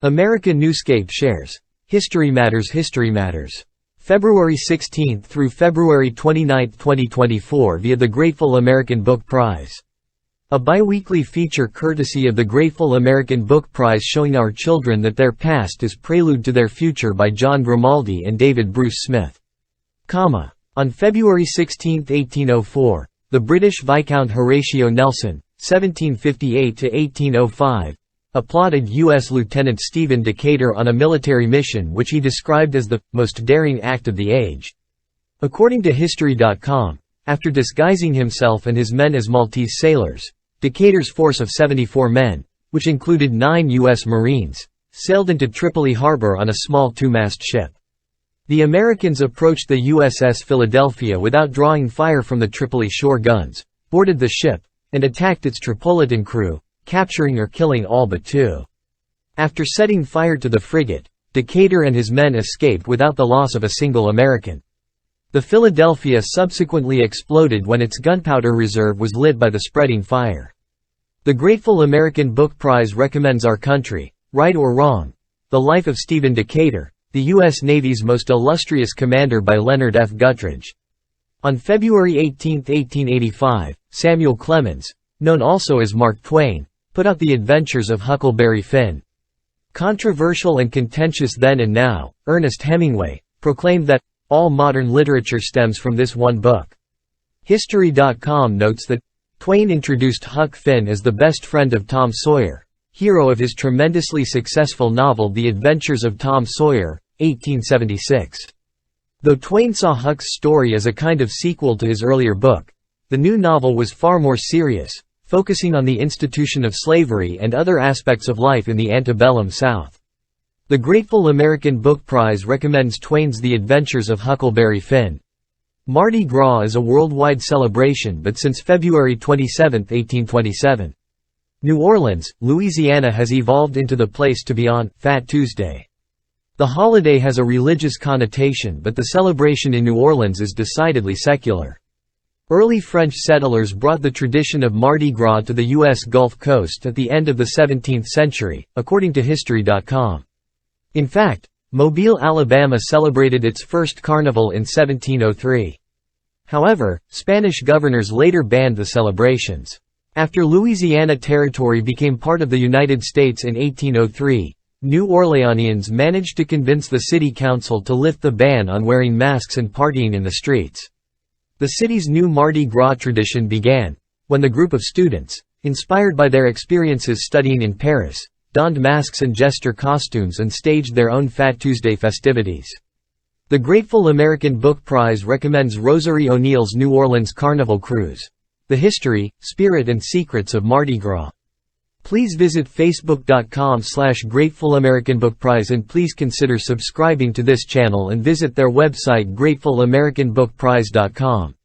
American Newscape shares History Matters, February 16 through February 29, 2024 via the Grateful American Book Prize. A bi-weekly feature courtesy of the Grateful American Book Prize showing our children that their past is prelude to their future by John Grimaldi and David Bruce Smith. On February 16, 1804, the British Viscount Horatio Nelson, 1758–1805, applauded U.S. Lieutenant Stephen Decatur on a military mission which he described as the most daring act of the age. According to History.com, after disguising himself and his men as Maltese sailors, Decatur's force of 74 men, which included 9 U.S. Marines, sailed into Tripoli harbor on a small two-mast ship. The Americans approached the USS Philadelphia without drawing fire from the Tripoli shore guns, boarded the ship, and attacked its Tripolitan crew, capturing or killing all but 2. After setting fire to the frigate, Decatur and his men escaped without the loss of a single American. The Philadelphia subsequently exploded when its gunpowder reserve was lit by the spreading fire. The Grateful American Book Prize recommends Our Country, Right or Wrong? The Life of Stephen Decatur, the U.S. Navy's most illustrious commander by Leonard F. Guttridge. On February 18, 1885, Samuel Clemens, known also as Mark Twain, put out The Adventures of Huckleberry Finn. Controversial and contentious then and now, Ernest Hemingway proclaimed that all modern literature stems from this one book. History.com notes that Twain introduced Huck Finn as the best friend of Tom Sawyer, hero of his tremendously successful novel The Adventures of Tom Sawyer, 1876. Though Twain saw Huck's story as a kind of sequel to his earlier book, the new novel was far more serious, focusing on the institution of slavery and other aspects of life in the antebellum South. The Grateful American Book Prize recommends Twain's The Adventures of Huckleberry Finn. Mardi Gras is a worldwide celebration but since February 27, 1827. New Orleans, Louisiana has evolved into the place to be on Fat Tuesday. The holiday has a religious connotation but the celebration in New Orleans is decidedly secular. Early French settlers brought the tradition of Mardi Gras to the U.S. Gulf Coast at the end of the 17th century, according to History.com. In fact, Mobile, Alabama celebrated its first carnival in 1703. However, Spanish governors later banned the celebrations. After Louisiana Territory became part of the United States in 1803, New Orleanians managed to convince the city council to lift the ban on wearing masks and partying in the streets. The city's new Mardi Gras tradition began when the group of students, inspired by their experiences studying in Paris, donned masks and jester costumes and staged their own Fat Tuesday festivities. The Grateful American Book Prize recommends Rosarie O'Neill's New Orleans Carnival Cruise. The History, Spirit and Secrets of Mardi Gras. Please visit facebook.com/Grateful American Book Prize and please consider subscribing to this channel and visit their website grateful-american-book-prize.com.